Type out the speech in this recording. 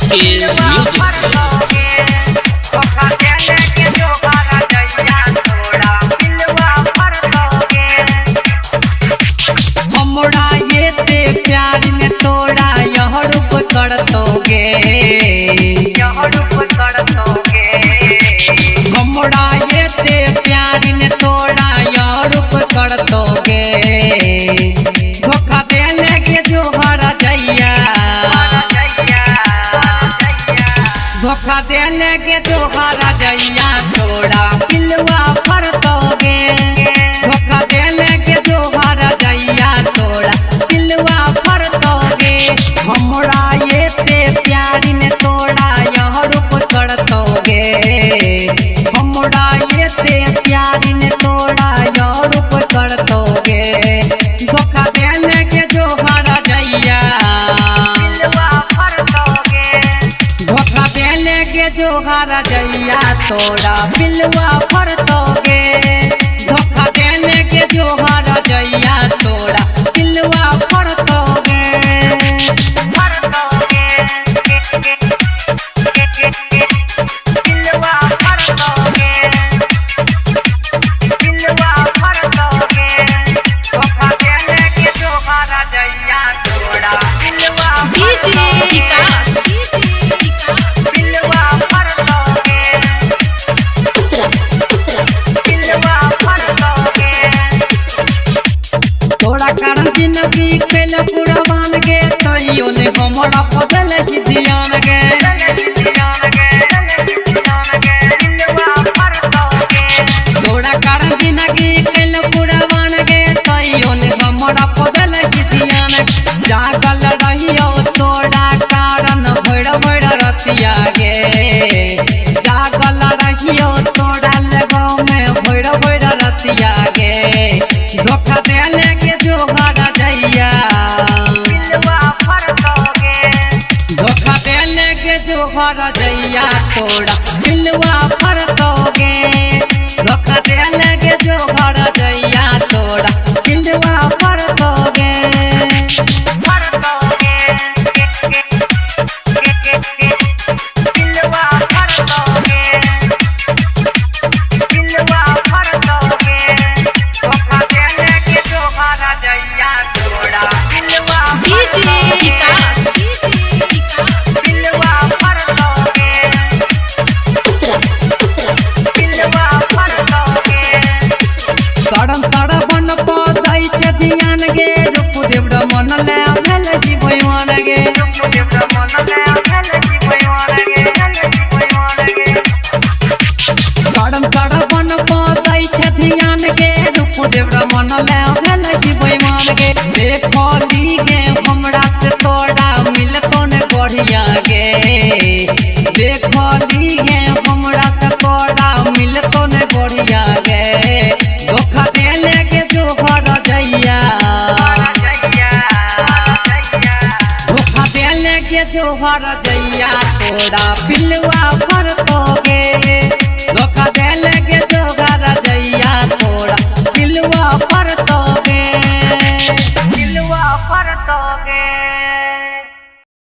के हमरा ये ते प्यार में तोड़ा यह रूप कर दोगे, हमरा ये ते प्यार में तोड़ा यह रूप कर दोगे। धोखा देने के जो हर जैया, धोखा देने के जो हर जैया तोड़ा पिलवा भर दोगे। धोखा देने के जो हर जैया तोड़ा पिलवा भर दोगे। हमरा ये ते प्यार में तोड़ा यह रूप कर दोगे, हमरा ये ते प्यार में तोड़ा यह रूप कर दोगे। धोखा देने के जो हर जैया, धोखा देने के जो हर जैया तोड़ा पिलवा भर दोगे। धोखा देने के जो हर जैया तोड़ा पिलवा भर दोगे। तोरा कारण जिंदगी कैल पूरा मान गे, तैयो ने हमरा बदल ही ध्यान गे। तोरा कारण जिंदगी कैल पूरा मान गे, तैयो ने हमरा बदल ही ध्यान गे। जागल रहियो तोरा कारण भर भर रतिया गे, जागल रहियो तोरा लगाव में भर भर रतिया गे। धोखा देने के जो हर जैया, धोखा देने के जो हर जैया तोड़ा पिलवा भर दोगे। धोखा देने के जो हर जैया तोड़ा पिलवा भर दोगे। करम कर बन पदै छे ध्यान गे, रूप देव मन ले भेल जीवन गे। करम कर बन पदै छे ध्यान गे, रूप देव मन ले भेल जीवन गे। देखली गे हमरा से तोड़ा मिलतो ने बढ़िया गे, देखली गे हमरा से तोड़ा मिलतो ने बढ़िया गे। धोखा देने के जो हर जैया, धोखा देने के जो हर जैया तोड़ा पिलवा भर दोगे। धोखा देने के जो हर जैया तोड़ा पिलवा भर दोगे, पिलवा भर दोगे।